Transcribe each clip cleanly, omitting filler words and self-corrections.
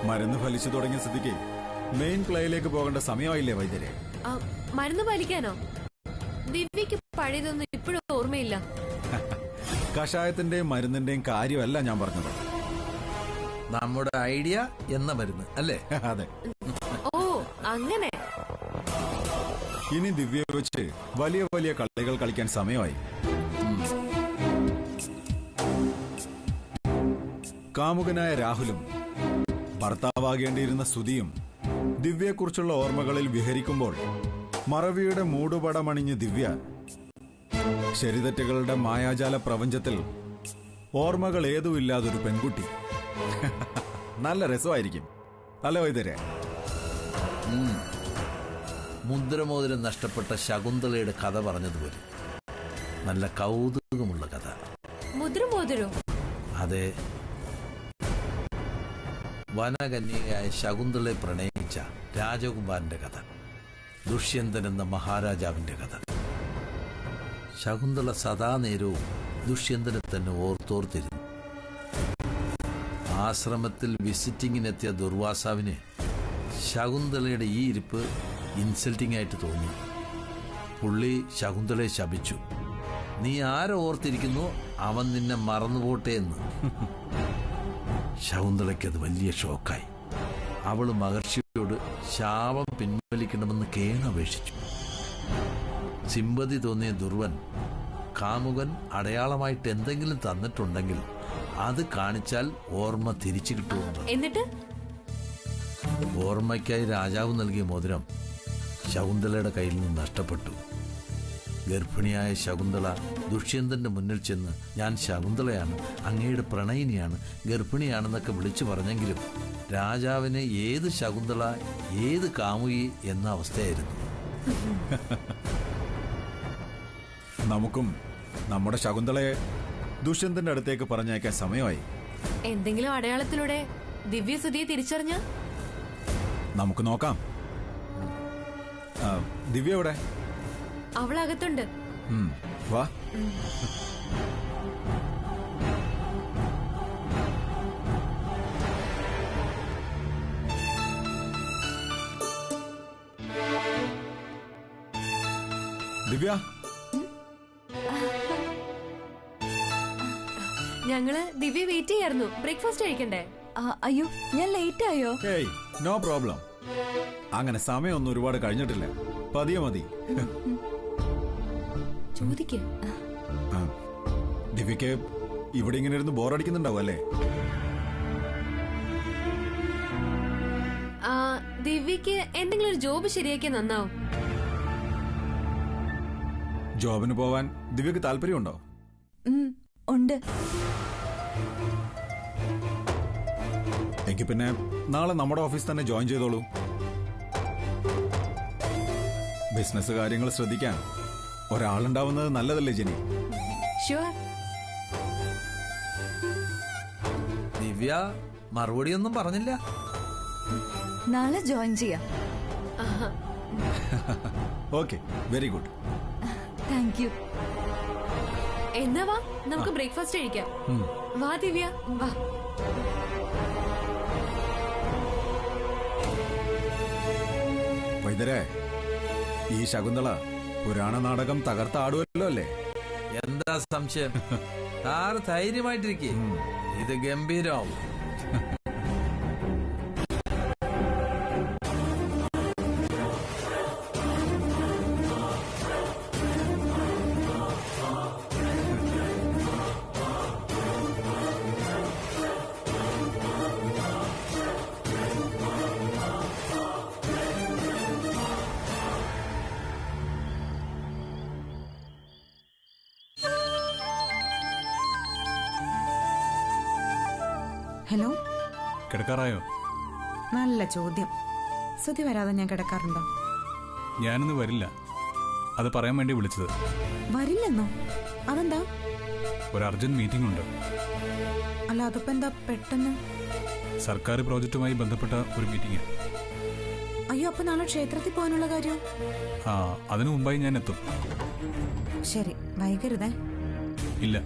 മരുന്ന് ഫലിച്ചു തുടങ്ങിയ സ്ഥിതിക്ക് മെയിൻ പ്ലേയിലേക്ക് പോകേണ്ട സമയമായില്ലേ വൈദ്യരെ? മരുന്ന് ഫലിക്കാനോ? ദിവ്യക്ക് പഴയതൊന്നും ഇപ്പോഴും ഓർമ്മയില്ല. കഷായത്തിന്റെയും മരുന്നിന്റെയും കാര്യമല്ല ഞാൻ പറഞ്ഞത്, നമ്മുടെ ഐഡിയ എന്ന മരുന്ന് അല്ലേ? അതെ. ഓ അങ്ങനെ. ഇനി ദിവ്യയെ വെച്ച് വലിയ വലിയ കളികൾ കളിക്കാൻ സമയമായി. കാമുകനായ രാഹുലും ഭർത്താവാകേണ്ടിയിരുന്ന സുധിയും ദിവ്യയെക്കുറിച്ചുള്ള ഓർമ്മകളിൽ വിഹരിക്കുമ്പോൾ മറവിയുടെ മൂടുപടമണിഞ്ഞ് ദിവ്യ ശരിതെറ്റുകളുടെ മായാജാല പ്രപഞ്ചത്തിൽ ഓർമ്മകൾ ഏതുമില്ലാതൊരു പെൺകുട്ടി. നല്ല രസമായിരിക്കും അല്ല വൈദ്യരെ? മുദ്രമോതിരം നഷ്ടപ്പെട്ട ശകുന്തളയുടെ കഥ പറഞ്ഞതുപോലെ നല്ല കൗതുകമുള്ള കഥ. മുദ്രമോതിരോ? അതെ, വനകന്യകയായ ശകുന്തളയെ പ്രണയിച്ച രാജകുമാരന്റെ കഥ, ദുഷ്യന്തൻ എന്ന മഹാരാജാവിന്റെ കഥ. ശകുന്തള സദാ നേരവും ദുഷ്യന്തനെ തന്നെ ഓർത്തോർത്തിരുന്നു. ആശ്രമത്തിൽ വിസിറ്റിങ്ങിനെത്തിയ ദുർവാസാവിന് ശകുന്തളയുടെ ഈ ഇരിപ്പ് ഇൻസൾട്ടിംഗ് ആയിട്ട് തോന്നി. പുള്ളി ശകുന്തളയെ ശപിച്ചു, നീ ആരെ ഓർത്തിരിക്കുന്നു അവൻ നിന്നെ മറന്നുപോട്ടെ എന്ന്. ശകുന്തളയ്ക്കത് വലിയ ഷോക്കായി. അവള് മഹർഷിയോട് ശാപം പിൻവലിക്കണമെന്ന് കേണപേക്ഷിച്ചു. സിമ്പതി തോന്നിയ ദുർവൻ കാമുകൻ അടയാളമായിട്ട് എന്തെങ്കിലും തന്നിട്ടുണ്ടെങ്കിൽ അത് കാണിച്ചാൽ ഓർമ്മ തിരിച്ചു കിട്ടുമെന്ന്. എന്നിട്ട് ഓർമ്മയ്ക്കായി രാജാവ് നൽകിയ മോതിരം ശകുന്തളയുടെ കയ്യിൽ നിന്ന് നഷ്ടപ്പെട്ടു. ഗർഭിണിയായ ശകുന്തള ദുഷ്യന്തന്റെ മുന്നിൽ ചെന്ന് ഞാൻ ശകുന്തളയാണ്, അങ്ങയുടെ പ്രണയിനിയാണ്, ഗർഭിണിയാണെന്നൊക്കെ വിളിച്ചു പറഞ്ഞെങ്കിലും രാജാവിന് ഏത് ശകുന്തള ഏത് കാമുകി എന്ന അവസ്ഥയായിരുന്നു. നമുക്കും നമ്മുടെ ശകുന്തളയെ ദുഷ്യന്തന്റെ അടുത്തേക്ക് പറഞ്ഞയക്കാൻ സമയമായി. എന്തെങ്കിലും അടയാളത്തിലൂടെ ദിവ്യ സുധിയെ തിരിച്ചറിഞ്ഞ നമുക്ക് നോക്കാം. ദിവ്യ എവിടെ? അവളകത്തുണ്ട്. വാ. ദിവ്യ, ഞങ്ങള് ദിവ്യ വെയിറ്റ് ചെയ്യായിരുന്നു. ബ്രേക്ക്ഫാസ്റ്റ് കഴിക്കണ്ടേ? അയ്യോ, ഞാൻ ലേറ്റ് ആയോ? Hey, no problem. അങ്ങനെ സമയമൊന്നും ഒരുപാട് കഴിഞ്ഞിട്ടില്ല, പതിയെ മതി. ചോദിക്ക്. ദിവ്യക്ക് ഇവിടെ ഇങ്ങനെ ഇരുന്ന് ബോറടിക്കുന്നുണ്ടാവും അല്ലേ? ദിവ്യക്ക് എന്തെങ്കിലും ഒരു ജോബ് ശരിയാക്കിയ നന്നാവും. ജോബിന് പോവാൻ ദിവ്യക്ക് താല്പര്യമുണ്ടോ? ഉണ്ട്. എങ്കിൽ പിന്നെ നാളെ നമ്മുടെ ഓഫീസ് തന്നെ ജോയിൻ ചെയ്തോളൂ. ബിസിനസ് കാര്യങ്ങൾ ശ്രദ്ധിക്കാൻ ഒരാളുണ്ടാവുന്നത് നല്ലതല്ലേ ജെനി? ഷുവർ. ദിവ്യ മറുപടിയൊന്നും പറഞ്ഞില്ല. നാളെ ജോയിൻ ചെയ്യാം. Okay, very good. Thank you. എന്നാ വാ, നമുക്ക് ബ്രേക്ക്ഫാസ്റ്റ് കഴിക്കാം. വാ ദിവ്യ, വാ. വൈദ്യരെ, ഈ ശകുന്തള പുരാണ നാടകം തകർത്താടുമല്ലോ അല്ലേ? എന്താ സംശയം? സാറ് ധൈര്യമായിട്ടിരിക്കേ, ഇത് ഗംഭീരമാവും. ഹലോ, കിടക്കാറായോ? നല്ല ചോദ്യം. സുധി വരാതെ ഞാൻ കിടക്കാറുണ്ടോ? ഞാനിന്ന് വരില്ല, അത് പറയാൻ വേണ്ടി വിളിച്ചത്. വരില്ലെന്നോ? അതെന്താ? ഒരു അർജന്റ് മീറ്റിംഗ് ഉണ്ട്. അല്ല, അതിപ്പോ എന്താ പെട്ടെന്ന്? സർക്കാർ പ്രോജക്റ്റുമായി ബന്ധപ്പെട്ട ഒരു മീറ്റിംഗ്. അയ്യോ, അപ്പൊ നാളെ ക്ഷേത്രത്തിൽ പോകാനുള്ള കാര്യം? അതിനു മുമ്പായി ഞാൻ എത്തും. ശരി, വൈകരുതേ. ഇല്ല.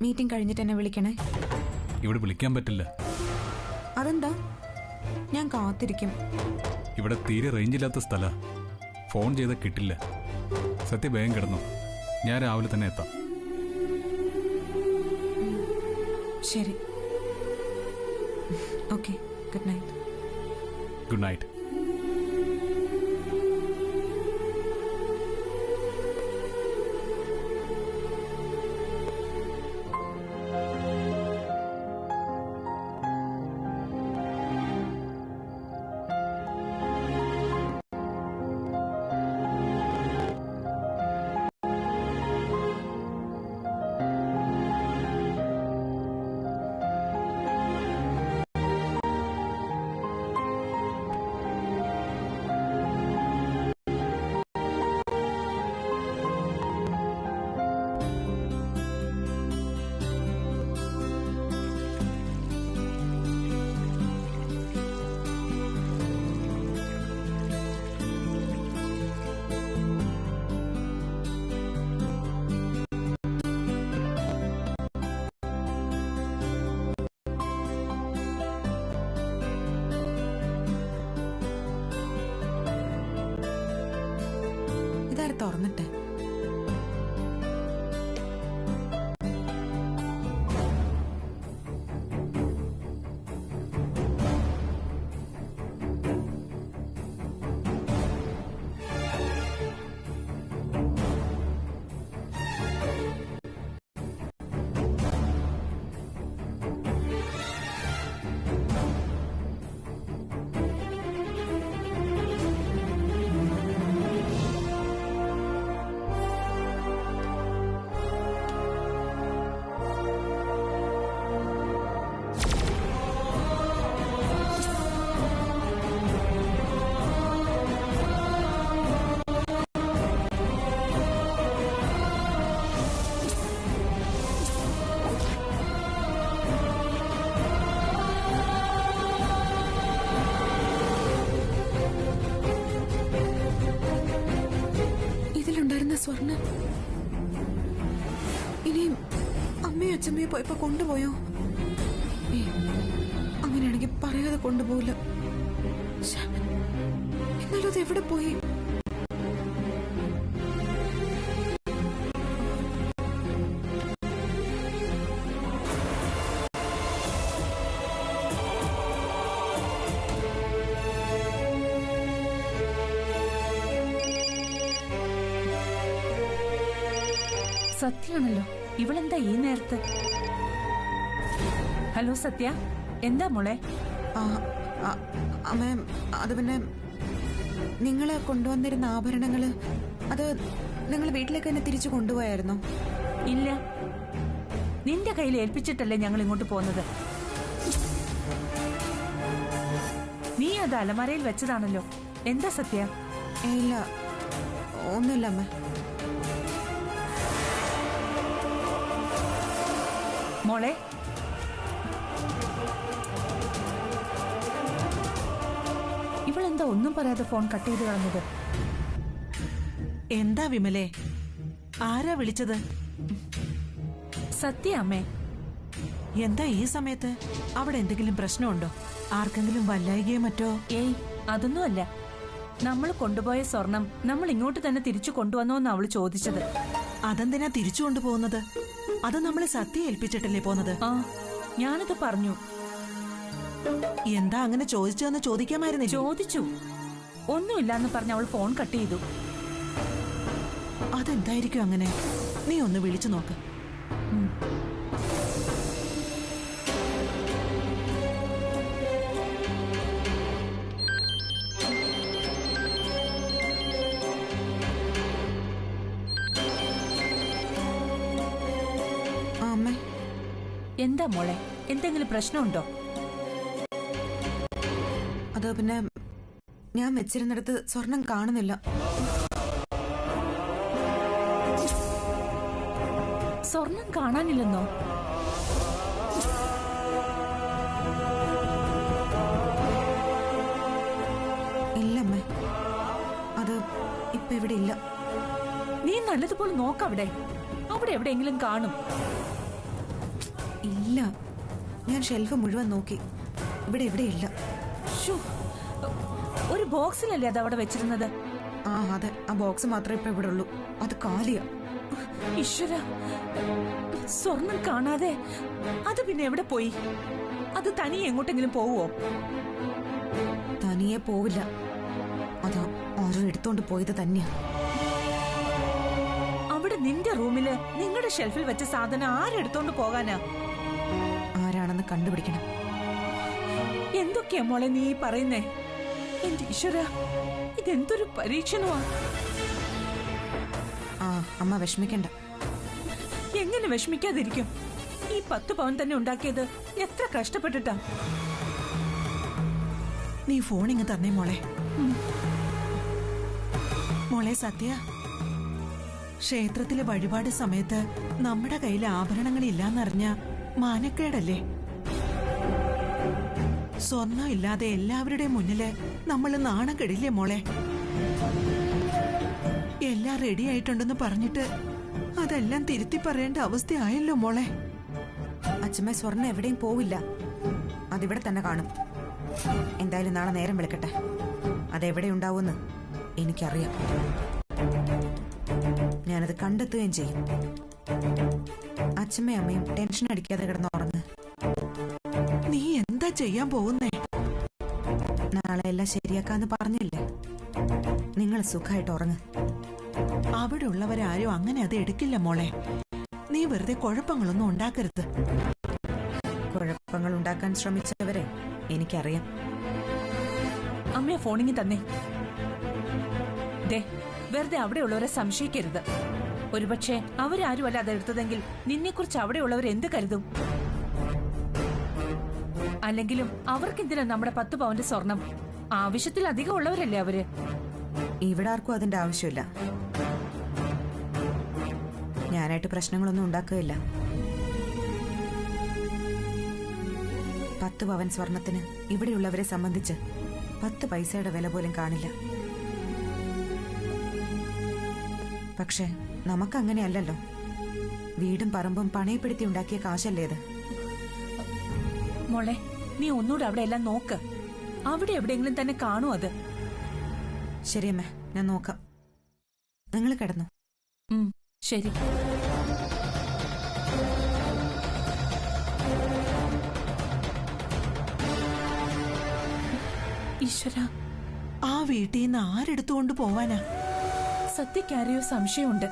മീറ്റിംഗ് കഴിഞ്ഞിട്ട് എന്നെ വിളിക്കണേ. ഇവിടെ വിളിക്കാൻ പറ്റില്ല. അതെന്താ? ഞാൻ കാത്തിരിക്കും. ഇവിടെ തീരെ റേഞ്ച് ഇല്ലാത്ത സ്ഥല. ഫോൺ ചെയ്താൽ കിട്ടില്ല. സത്യ വേഗം കിടന്നു. ഞാൻ രാവിലെ തന്നെ എത്താം. ശരി. Okay, good night. Good night. ഇതാര് തുറന്നിട്ടെ? സ്വർണം ഇനിയും അമ്മയും അച്ഛമ്മയും പോയപ്പോ കൊണ്ടുപോയോ? അങ്ങനെയാണെങ്കിൽ പറയാതെ കൊണ്ടുപോകില്ല. എന്നാലും അത് എവിടെ പോയി? സത്യാണല്ലോ, ഇവളെന്താ ഈ നേരത്ത്? ഹലോ സത്യ, എന്താ മോളെ? അമ്മ, അത് പിന്നെ നിങ്ങള് കൊണ്ടുവന്നിരുന്ന ആഭരണങ്ങള് അത് നിങ്ങൾ വീട്ടിലേക്ക് തന്നെ തിരിച്ചു കൊണ്ടുപോയായിരുന്നോ? ഇല്ല, നിന്റെ കയ്യിൽ ഏൽപ്പിച്ചിട്ടല്ലേ ഞങ്ങൾ ഇങ്ങോട്ട് പോന്നത്. നീ അത് അലമാരയിൽ വെച്ചതാണല്ലോ. എന്താ സത്യ? ഇല്ല, ഒന്നുമില്ല അമ്മ. മോളെ, ഇവളെന്താ ഒന്നും പറയാതെ ഫോൺ കട്ട് ചെയ്ത് കളഞ്ഞത്? എന്താ വിമലേ, ആരാ വിളിച്ചത്? സത്യ അമ്മേ. എന്താ ഈ സമയത്ത്? അവിടെ എന്തെങ്കിലും പ്രശ്നമുണ്ടോ? ആർക്കെങ്കിലും വല്ലായികയോ മറ്റോ? ഏയ്, അതൊന്നുമല്ല. നമ്മൾ കൊണ്ടുപോയ സ്വർണം നമ്മൾ ഇങ്ങോട്ട് തന്നെ തിരിച്ചു കൊണ്ടുവന്നോന്ന് അവള് ചോദിച്ചത്. അതെന്തിനാ തിരിച്ചു കൊണ്ടുപോകുന്നത്? അത് നമ്മളെ സത്യ ഏൽപ്പിച്ചിട്ടല്ലേ പോന്നത്? ആ, ഞാനത് പറഞ്ഞു. എന്താ അങ്ങനെ ചോദിച്ചതെന്ന് ചോദിക്കാമായിരുന്നില്ല? ചോദിച്ചു. ഒന്നുമില്ലാന്ന് പറഞ്ഞ അവൾ ഫോൺ കട്ട് ചെയ്തു. അതെന്തായിരിക്കും അങ്ങനെ? നീ ഒന്ന് വിളിച്ചു നോക്ക്. എന്താ മോളെ, എന്തെങ്കിലും പ്രശ്നമുണ്ടോ? അത് പിന്നെ ഞാൻ വെച്ചിരുന്നിടത്ത് സ്വർണം കാണുന്നില്ല. സ്വർണം കാണാനില്ലെന്നോ? ഇല്ലമ്മേ, അത് ഇപ്പൊ ഇവിടെ ഇല്ല. നീ നല്ലതുപോലെ നോക്കവിടെ. അവിടെ എവിടെയെങ്കിലും കാണും. ഇല്ല, ഞാൻ ഷെൽഫ് മുഴുവൻ നോക്കി. ഇവിടെ ഇല്ല. ശ്ശോ, ഒരു ബോക്സിലല്ലേ അത് അവിടെ വെച്ചിരുന്നത്? ആ അതെ, ആ ബോക്സ് മാത്രമേ ഇപ്പൊ ഇവിടെ ഉള്ളൂ. അത് കാലിയാ. ഈശ്വര, സ്വർണം കാണാതെ അത് പിന്നെ എവിടെ പോയി? അത് തനിയെ എങ്ങോട്ടെങ്കിലും പോവോ? തനിയെ പോവില്ല, അതാ ആരോ എടുത്തോണ്ട് പോയത് തന്നെയാ. അവിടെ നിന്റെ റൂമില് നിങ്ങളുടെ ഷെൽഫിൽ വെച്ച സാധനം ആരെടുത്തോണ്ട് പോകാനാ? ആരാണെന്ന് കണ്ടുപിടിക്കണം. എന്തൊക്കെയാ മോളെ നീ പറയുന്നേ? എന്റെ ഈശ്വര, ഇതെന്തൊരു പരീക്ഷണമാ. ആ അമ്മ വിഷമിക്കണ്ട. എങ്ങനെ വിഷമിക്കാതിരിക്കും? ഈ 10 പവൻ തന്നെ ഉണ്ടാക്കിയത് എത്ര കഷ്ടപ്പെട്ടിട്ടാ. നീ ഫോണിങ് തന്നേ മോളെ. മോളെ സത്യ, ക്ഷേത്രത്തിലെ വഴിപാട് സമയത്ത് നമ്മുടെ കയ്യിൽ ആഭരണങ്ങളില്ലാന്നറിഞ്ഞ മാനക്കേടല്ലേ? സ്വർണം ഇല്ലാതെ എല്ലാവരുടെയും മുന്നില് നമ്മൾ നാണം കെടില്ലേ മോളെ? എല്ലാം റെഡി ആയിട്ടുണ്ടെന്ന് പറഞ്ഞിട്ട് അതെല്ലാം തിരുത്തി പറയേണ്ട അവസ്ഥയായല്ലോ മോളെ. അച്ഛമ്മ സ്വർണ്ണം എവിടെയും പോവില്ല, അതിവിടെ തന്നെ കാണും. എന്തായാലും നാളെ നേരം വിളിക്കട്ടെ, അതെവിടെ ഉണ്ടാവുമെന്ന് എനിക്കറിയാം. ഞാനത് കണ്ടെത്തുകയും ചെയ്യും. അച്ഛമ്മയും അമ്മയും ടെൻഷൻ അടിക്കാതെ കിടന്നുറങ്ങ്. നീ എന്താ ചെയ്യാൻ പോകുന്നേ? നാളെ എല്ലാം ശരിയാക്കാന്ന് പറഞ്ഞില്ലേ? നിങ്ങൾ സുഖമായിട്ട് ഉറങ്ങ്. അവിടെ ഉള്ളവരാരും അങ്ങനെ അത് എടുക്കില്ല മോളെ. നീ വെറുതെ കുഴപ്പങ്ങളൊന്നും ഉണ്ടാക്കരുത്. കുഴപ്പങ്ങൾ ഉണ്ടാക്കാൻ ശ്രമിച്ചവരെ എനിക്കറിയാം. അമ്മയെ ഫോണിങ് തന്നെ. ദേ, വെറുതെ അവിടെയുള്ളവരെ സംശയിക്കരുത്. ഒരുപക്ഷെ അവരാരുമല്ല അതെടുത്തതെങ്കിൽ നിന്നെക്കുറിച്ച് അവിടെയുള്ളവർ എന്ത് കരുതും? അല്ലെങ്കിലും അവർക്കെന്തിനാ നമ്മുടെ 10 പവന്റെ സ്വർണം? ആവശ്യത്തിലധികം ഉള്ളവരല്ലേ അവര്. ഇവിടെ ആർക്കും അതിന്റെ ആവശ്യമില്ല. ഞാനായിട്ട് പ്രശ്നങ്ങളൊന്നും ഉണ്ടാക്കുകയില്ല. 10 പവൻ സ്വർണത്തിന് ഇവിടെയുള്ളവരെ സംബന്ധിച്ച് 10 പൈസയുടെ വില പോലും കാണില്ല. പക്ഷെ നമുക്കങ്ങനെയല്ലല്ലോ. വീടും പറമ്പും പണയപ്പെടുത്തി ഉണ്ടാക്കിയ കാശല്ലേത്. മോളെ, നീ ഒന്നുകൂടെ അവിടെ എല്ലാം നോക്ക്. അവിടെ എവിടെയെങ്കിലും തന്നെ കാണൂ അത്. ശരിയമ്മേ, ഞാൻ നോക്കാം. നിങ്ങൾ കിടന്നു. ശരി. ഈശ്വര, ആ വീട്ടിൽ നിന്ന് ആരെടുത്തുകൊണ്ട് പോവാനാ? സത്യക്കാരെയോ സംശയമുണ്ട്.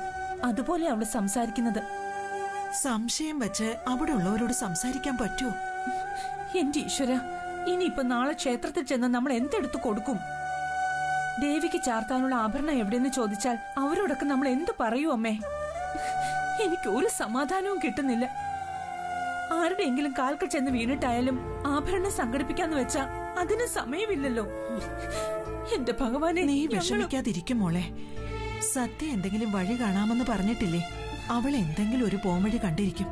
അതുപോലെ അവള് സംസാരിക്കുന്നത്. സംശയം വെച്ച് അവിടെ ഉള്ളവരോട് സംസാരിക്കാൻ പറ്റുമോ? എന്റെ ഈശ്വര, ഇനിയിപ്പൊ നാളെ ക്ഷേത്രത്തിൽ ചെന്ന് നമ്മൾ എന്തെടുത്തു കൊടുക്കും? ദേവിക്ക് ചാർത്താനുള്ള ആഭരണം എവിടെയെന്ന് ചോദിച്ചാൽ അവരോടൊക്കെ നമ്മൾ എന്തു പറയൂ അമ്മേ? എനിക്ക് ഒരു സമാധാനവും കിട്ടുന്നില്ല. ആരുടെയെങ്കിലും കാൽക്കൽ ചെന്ന് വീണിട്ടായാലും ആഭരണം സംഘടിപ്പിക്കാന്ന് വെച്ചാ അതിന് സമയമില്ലല്ലോ. എന്റെ ഭഗവാനെ, നീ വിഷമിക്കാതിരിക്കും മോളെ. സത്യ എന്തെങ്കിലും വഴി കാണാമെന്ന് പറഞ്ഞിട്ടില്ലേ? അവൾ എന്തെങ്കിലും ഒരു പോംവഴി കണ്ടിരിക്കും.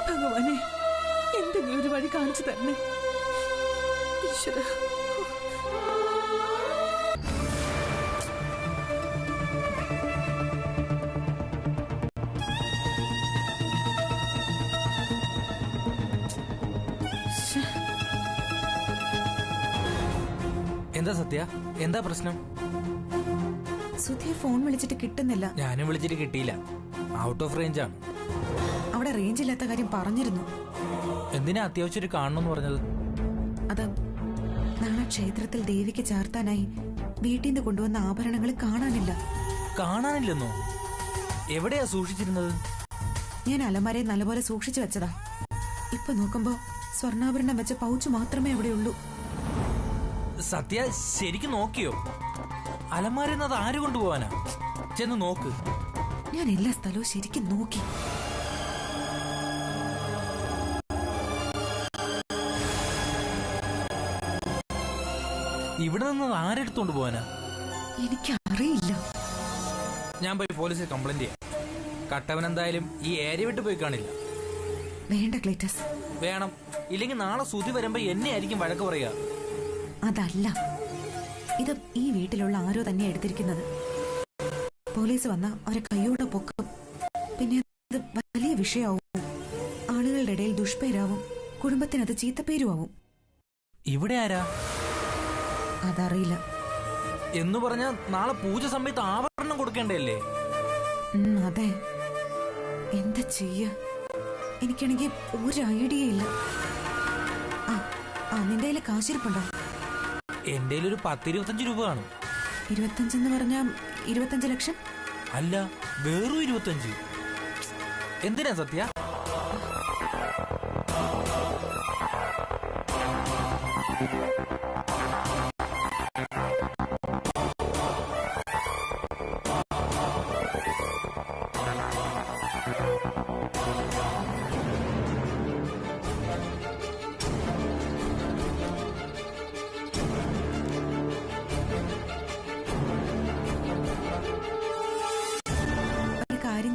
ഭഗവാനെ, എന്തെങ്കിലും ഒരു വഴി കാണിച്ചു തരണേ ഈശ്വര. എന്താ സത്യ, എന്താ പ്രശ്നം? സുധിയെ ഫോൺ വിളിച്ചിട്ട് കിട്ടുന്നില്ല. ഞാനും വിളിച്ചിട്ട് കിട്ടിയില്ല. ഔട്ട് ഓഫ് റേഞ്ച് ആണ്. അവിടെ റേഞ്ച് ഇല്ലാത്ത കാര്യം പറഞ്ഞിരുന്നു. എന്തിനാ അത്യാവശ്യം കാണണമെന്ന് പറഞ്ഞത്? അത് നാളെ ക്ഷേത്രത്തിൽ ദേവിക്ക് ചാർത്താനായി വീട്ടിൽ നിന്ന് കൊണ്ടുവന്ന ആഭരണങ്ങൾ കാണാനില്ല. കാണാനില്ലെന്നോ? എവിടെയാ സൂക്ഷിച്ചിരുന്നത്? ഞാൻ അലമാരയെ നല്ലപോലെ സൂക്ഷിച്ചു വെച്ചതാ. ഇപ്പൊ നോക്കുമ്പോ സ്വർണ്ണാഭരണം വെച്ച പൗച്ച് മാത്രമേ അവിടെയുള്ളൂ. സത്യ ശരിക്കും നോക്കിയോ? അലമാരെന്നത് ആര് കൊണ്ടുപോവാനാ? ചെന്ന് നോക്ക്. ഞാൻ എല്ലാ സ്ഥലവും ശരിക്കും നോക്കി. ഇവിടെ നിന്ന് ആരെടുത്തോണ്ട് പോവാനാ? എനിക്കറിയില്ല. ഞാൻ പോയി പോലീസിൽ കംപ്ലൈന്റ് ചെയ്യാം. കട്ടവൻ എന്തായാലും ഈ ഏരിയ വിട്ട് പോയി കാണില്ല. വേണ്ട ക്ലീറ്റസ്. വേണം. ഇല്ലെങ്കിൽ നാളെ സുധി വരുമ്പോ എന്നെ ആയിരിക്കും വഴക്ക് പറയുക. അതല്ല, ഇത് ഈ വീട്ടിലുള്ള ആരോ തന്നെ എടുത്തിരിക്കുന്നത്. പോലീസ് വന്ന അവരെ കൈയോടെ പൊക്കും. പിന്നെ അത് വലിയ വിഷയമാവും. ആളുകളുടെ ഇടയിൽ ദുഷ്പേരാവും. കുടുംബത്തിനത് ചീത്തപ്പേരുമാവും. ഇവിടെ ആരാ? അതറിയില്ല. എന്ന് പറഞ്ഞാൽ നാളെ പൂജ സമയത്ത് ആഭരണം കൊടുക്കേണ്ടല്ലേ? അതെ. എന്താ ചെയ്യ? എനിക്കാണെങ്കിൽ ഒരു ഐഡിയ ഇല്ല. നിന്റെ കയ്യില് കാശിരിപ്പുണ്ടോ? എന്റെ ഒരു 10-25 രൂപ കാണും. 25 പറഞ്ഞാ 25 ലക്ഷം? അല്ല, വെറും 25. എന്തിനാ സത്യ?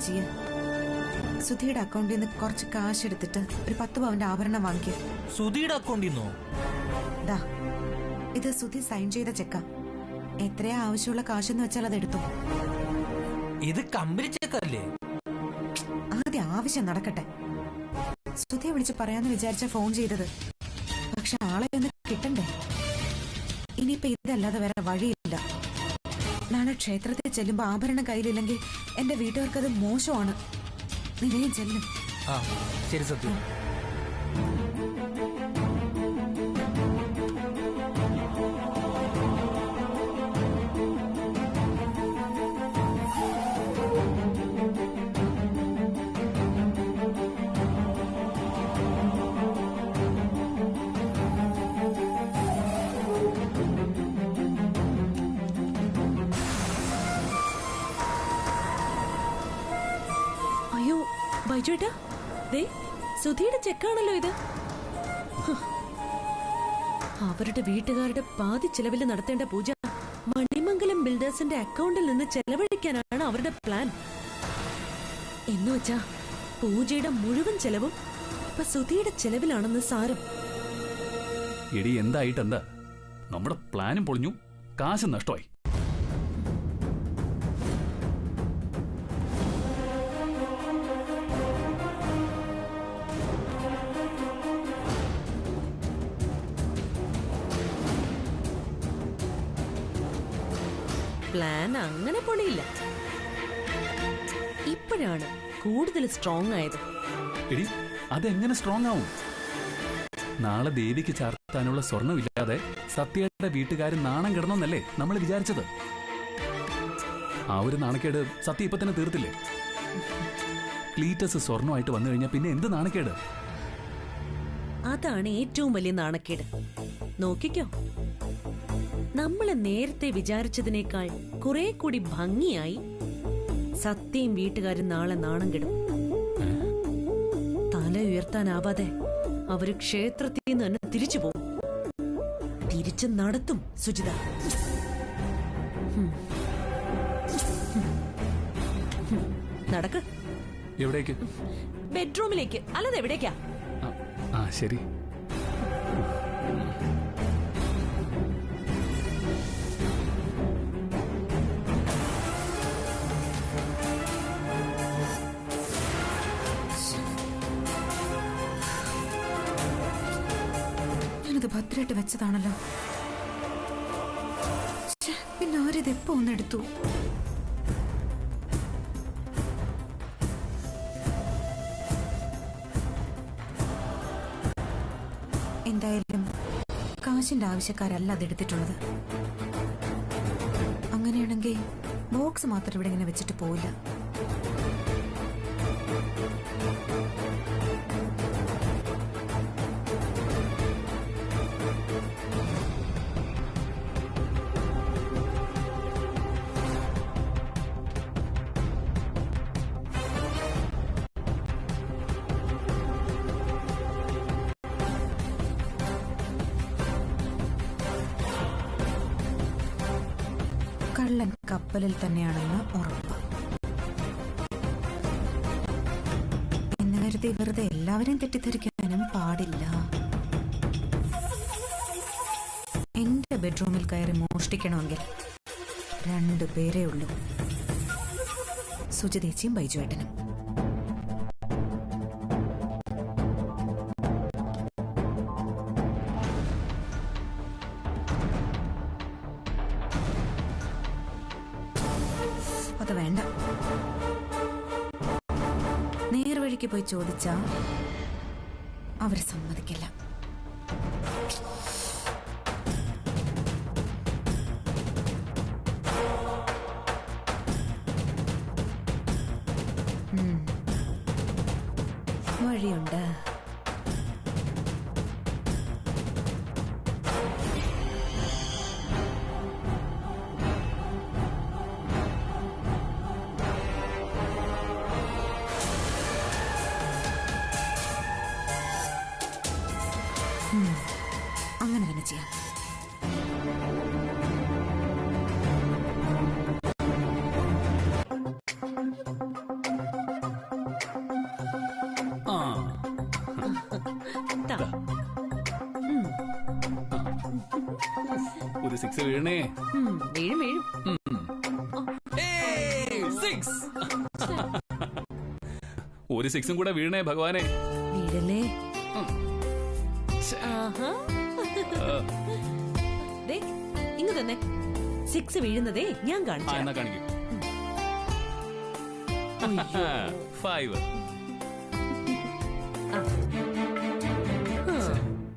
ചെയ്യാം. സുധിയുടെ അക്കൗണ്ടിൽ നിന്ന് കുറച്ച് കാശ് എടുത്തിട്ട് ഒരു 10 പവന്റെ ആഭരണം വാങ്ങിക്കുക. സുധിയുടെ അക്കൗണ്ടിൽ നിന്നോ? ദാ, ഇത് സുധി സൈൻ ചെയ്ത ചെക്കാ. എത്രയാ ആവശ്യമുള്ള കാശെന്ന് വെച്ചാൽ അത് എടുത്തു. ഇത് കമ്പനി ചെക്കല്ലേ? ആദ്യം ആവശ്യം നടക്കട്ടെ. സുധിയെ വിളിച്ച് പറയാന്ന് വിചാരിച്ച ഫോൺ ചെയ്തത്. പക്ഷെ ആളെ ഒന്ന് കിട്ടണ്ടേ? ഇനിയിപ്പോ ഇതല്ലാതെ വേറെ വഴിയില്ല. നാളെ ക്ഷേത്രത്തിൽ ചെല്ലുമ്പോ ആഭരണം കയ്യിലില്ലെങ്കിൽ എന്റെ വീട്ടുകാർക്കത് മോശമാണ്. നിലയും ചെല്ലും. ശരി സത്യം. ബൈജുവേട്ടാ, ദേ സുധിയുടെ ചെക്കാണല്ലോ ഇത്. അവരുടെ വീട്ടുകാരുടെ പാതി ചെലവിൽ നടത്തേണ്ട പൂജ മണിമംഗലം ബിൽഡേഴ്സിന്റെ അക്കൗണ്ടിൽ നിന്ന് ചെലവഴിക്കാനാണ് അവരുടെ പ്ലാൻ. എന്നുവെച്ചാ പൂജയുടെ മുഴുവൻ ചെലവും ഇപ്പൊ സുധിയുടെ ചെലവിലാണെന്ന് സാരം. എടി എന്തായിട്ടെന്താ? നമ്മുടെ പ്ലാനും പൊളിഞ്ഞു, കാശ് നഷ്ടമായി. പ്ലാൻ അങ്ങനെ പൊളിയില്ല. ഇപ്പോഴാണ് കൂടുതൽ സ്ട്രോങ് ആയത്. എടി, അതെങ്ങനെ സ്ട്രോങ് ആവും? നാളെ ദേവിക്ക് ചാർത്താനുള്ള സ്വർണ്ണമില്ലാതെ സത്യയുടെ വീട്ടുകാർ നാണം കിടന്നല്ലേ നമ്മൾ വിചാരിച്ചത്. ആ ഒരു നാണക്കേട് സത്യ ഇപ്പൊ തന്നെ തീർത്തില്ലേ? ക്ലീറ്റസ് സ്വർണ്ണമായിട്ട് വന്നു കഴിഞ്ഞാൽ പിന്നെ എന്ത് നാണക്കേട്? അതാണ് ഏറ്റവും വലിയ നാണക്കേട്. നോക്കിക്കോ, നമ്മള് നേരത്തെ വിചാരിച്ചതിനേക്കാൾ കുറെ കൂടി ഭംഗിയായി സത്യയും വീട്ടുകാരും നാളെ നാണം കെടും. തല ഉയർത്താനാവാതെ അവര് ക്ഷേത്രത്തിൽ നിന്ന് തന്നെ തിരിച്ചു പോകും. തിരിച്ചു നടത്തും സുജിത. നടക്ക്. എവിടേക്ക്? ബെഡ്റൂമിലേക്ക്. അല്ലാതെ എവിടേക്കാ? ശരി. ഞാനത് ഭദ്രമായിട്ട് വെച്ചതാണല്ലോ. പിന്നെ ആരിത് എപ്പോ ഒന്നെടുത്തു? എന്തായാലും കാശിന്റെ ആവശ്യക്കാരല്ല അതെടുത്തിട്ടുള്ളത്. അങ്ങനെയാണെങ്കിൽ ബോക്സ് മാത്രം ഇവിടെ ഇങ്ങനെ വെച്ചിട്ട് പോയില്ല. കള്ളൻ കപ്പലിൽ തന്നെയാണെന്ന് ഉറപ്പ്. എന്ന് കരുതി വെറുതെ എല്ലാവരെയും തെറ്റിദ്ധരിക്കാനും പാടില്ല. എന്റെ ബെഡ്റൂമിൽ കയറി മോഷ്ടിക്കണമെങ്കിൽ 2 പേരേ ഉള്ളൂ, സുജിതേച്ചിയും ബൈജുവേട്ടനും. അത് വേണ്ട. നേർവഴിക്ക് പോയി ചോദിച്ചാ അവര് സമ്മതിക്കില്ല. വഴിയുണ്ട്. അങ്ങനെ തന്നെ ചെയ്യാം. ഒരു 6 വീണേ. വീഴും വീഴും. ഒരു 6 കൂടെ വീണേ ഭഗവാനെ. വീഴല്ലേ. ഇങ്ങ് തന്നെ 6 വീഴുന്നതേ ഞാൻ കാണിച്ചു. എന്നാ കാണിക്കൂ. 5.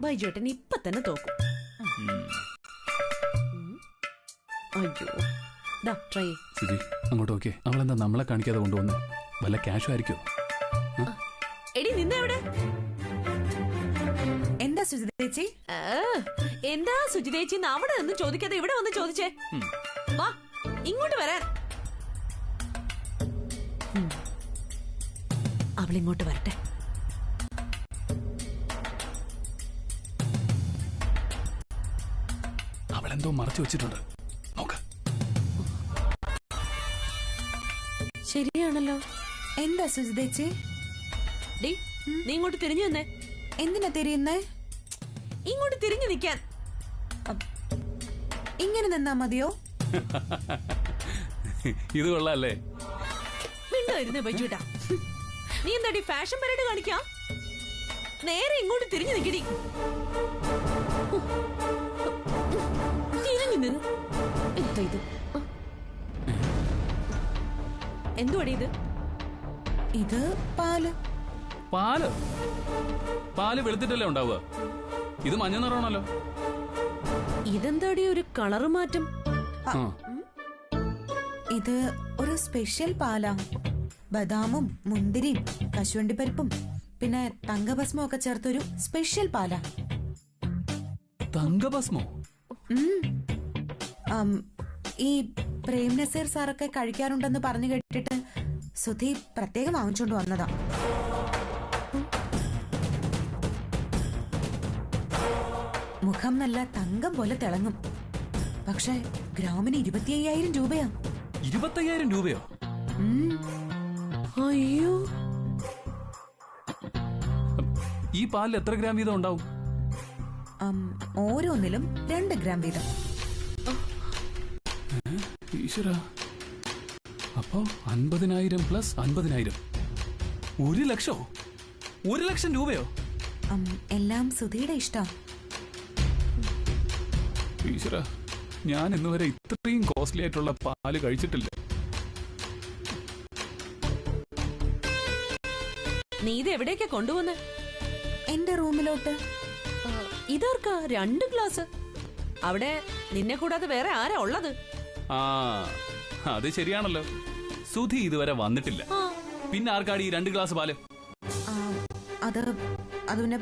ബൈജുവേട്ടൻ ഇപ്പൊ തന്നെ തോക്കും. അയ്യോ, ട്രൈ. സുജി അങ്ങോട്ട് നോക്കിയേ. അവളെന്താ നമ്മളെ കാണിക്കാതെ കൊണ്ടുവന്ന്? വല്ല ക്യാഷും ആയിരിക്കോ? എടി നിന്നെവിടെ? എന്താ സുജിതേച്ചി? എന്താ സുജിതേച്ചി അവിടെ നിന്ന് ചോദിക്കാതെ ഇവിടെ വന്ന് ചോദിച്ചേ? വാ ഇങ്ങോട്ട് വരാൻ. അവളിങ്ങോട്ട് വരട്ടെ. അവളെന്തോ മറച്ചു വെച്ചിട്ടുണ്ട്. നോക്ക്. ശരിയാണല്ലോ. എന്താ സുജിതേച്ചി? ഡി നീ ഇങ്ങോട്ട് തിരിഞ്ഞു നിന്നേ. എന്തിനാ തിരിയുന്നേ? ഇങ്ങോട്ട് തിരിഞ്ഞു നിൽക്കാൻ. ഇങ്ങനെ നിന്നാ മതിയോ? ഇത് കൊള്ളാല്ലേ? മിണ്ടായിരുന്നേ ബൈജുട്ടാ. നീ എന്താടി ഫാഷൻ പരേഡ് കാണിക്കാ? നേരെ ഇങ്ങോട്ട് തിരിഞ്ഞു നിൽക്കടി. തിരിഞ്ഞു നിന്ന്. എന്താ ഇത്? എന്തുവാടി ഇത്? ഇത് പാല്. പാല്? പാല് വെളുത്തിട്ടല്ലേ ഉണ്ടാവുക? ഇത് മഞ്ഞ നിറമാണല്ലോ. ഇതെന്താടി ഒരു കളറ് മാറ്റം? ഇത് ഒരു സ്പെഷ്യൽ പാലാ. ബദാമും മുന്തിരിയും കശുവണ്ടിപ്പരിപ്പും പിന്നെ തങ്കഭസ്മവും ഒക്കെ ചേർത്തൊരു സ്പെഷ്യൽ പാലാ. തങ്കഭസ്മോ? ഈ പ്രേം നസീർ സാറൊക്കെ കഴിക്കാറുണ്ടെന്ന് പറഞ്ഞു കേട്ടിട്ട് സുധി പ്രത്യേകം വാങ്ങിച്ചോണ്ട് വന്നതാ. മുഖം നല്ല തങ്കം പോലെ തിളങ്ങും. പക്ഷെ ഗ്രാമിന് 25,000 രൂപയാ. 25,000 രൂപയോ? അയ്യോ. ഈ പാലിൽ എത്ര ഗ്രാം വീതം ഉണ്ടാവും? ഓരോന്നിലും 2 ഗ്രാം വീതം. ഈശ്വര, അപ്പോ 50,000 പ്ലസ് 50,000 1 ലക്ഷോ? 1 ലക്ഷം രൂപയോ? എല്ലാം സുധിയുടെ ഇഷ്ടം. ഈശ്വര, ഞാൻ ഇന്നുവരെ ഇത്രയും കോസ്റ്റ്ലി ആയിട്ടുള്ള പാല് കഴിച്ചിട്ടില്ല. നീ ഇത് എവിടേക്കാ കൊണ്ടുവന്ന്? എന്റെ റൂമിലോട്ട്. ഇതാർക്കാ 2 ഗ്ലാസ്? അവിടെ നിന്നെ കൂടാതെ വേറെ ആരാ ഉള്ളത്? ആ, അത് ശരിയാണല്ലോ. സുധി ഇതുവരെ വന്നിട്ടില്ല. പിന്നെ ആർക്കാടി 2 ഗ്ലാസ് പാല്? അത് പിന്നെ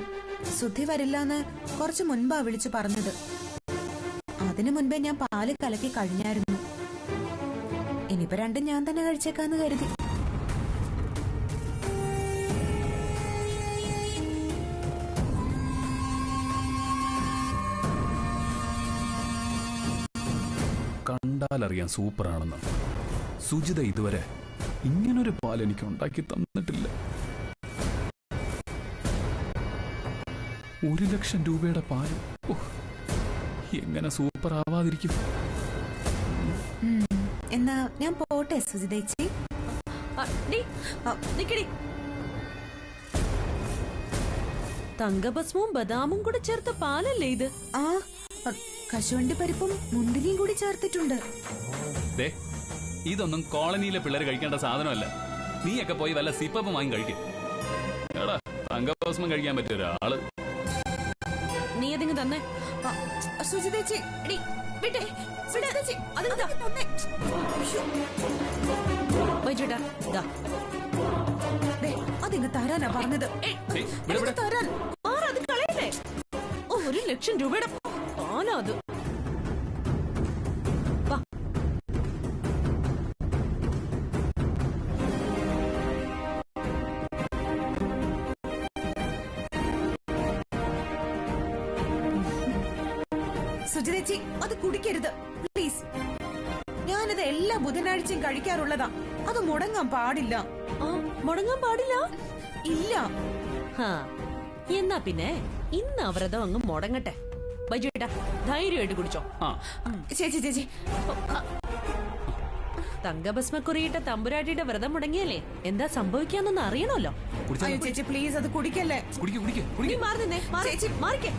സുധി വരില്ലെന്ന് കുറച്ച് മുൻപാ വിളിച്ചു പറഞ്ഞത്. അതിനു മുൻപേ ഞാൻ പാല് കലക്കി കഴിഞ്ഞായിരുന്നു. ഇനിയിപ്പോ 2 ഞാൻ തന്നെ കഴിച്ചേക്കാന്ന് കരുതി. കണ്ടാലറിയാം സൂപ്പറാണെന്ന്. സുജിത ഇതുവരെ ഇങ്ങനൊരു പാൽ എനിക്ക് ഉണ്ടാക്കി തന്നിട്ടില്ല. 1,00,000 രൂപയുടെ പാല് എങ്ങനെ സൂപ്പർ ആവാതിരിക്കും? എന്നാ ഞാൻ പോട്ടെ സുജിതേച്ചി. തങ്കഭസ്മവും ബദാമും കൂടെ ചേർത്ത പാലല്ലേ ഇത്? ആ കശുവണ്ടി പരിപ്പും മുന്തിരിയും കൂടി ചേർത്തിട്ടുണ്ട്. ഇതൊന്നും കോളനിയിലെ പിള്ളേർ കഴിക്കേണ്ട സാധനമല്ല. നീയൊക്കെ പോയി വല്ല സിപ്പപ്പം വാങ്ങി കഴിക്കും. എടാ, തങ്കഭസ്മം കഴിക്കാൻ പറ്റിയ ഒരാള്. നീ അതിങ്ങ് തന്നെ. സുജിതേച്ചി അതിങ്ങ് തരാനാ പറഞ്ഞത്. തരാൻ 1,00,000 രൂപയുടെ പാലാ അത്. സുജിതേച്ചി അത് കുടിക്കരുത് പ്ലീസ്. ഞാനത് എല്ലാ ബുധനാഴ്ചയും കഴിക്കാറുള്ളതാ. അത് മുടങ്ങാൻ പാടില്ല. മുടങ്ങാൻ പാടില്ല? ഇല്ല. എന്നാ പിന്നെ ഇന്ന് അവരതം അങ്ങ് മുടങ്ങട്ടെ. ബൈജുട്ടാ, ധൈര്യമായിട്ട് കുടിച്ചോ. ചേച്ചി തങ്കഭസ്മക്കുറിയിട്ട തമ്പുരാട്ടിയുടെ വ്രതം മുടങ്ങിയല്ലേ എന്താ സംഭവിക്കാന്നൊന്ന് അറിയണമല്ലോ. ചേച്ചി പ്ലീസ് അത് കുടിക്കല്ലേ. നീ മാറി നിന്നേ. ചേച്ചി മാറിക്കേ.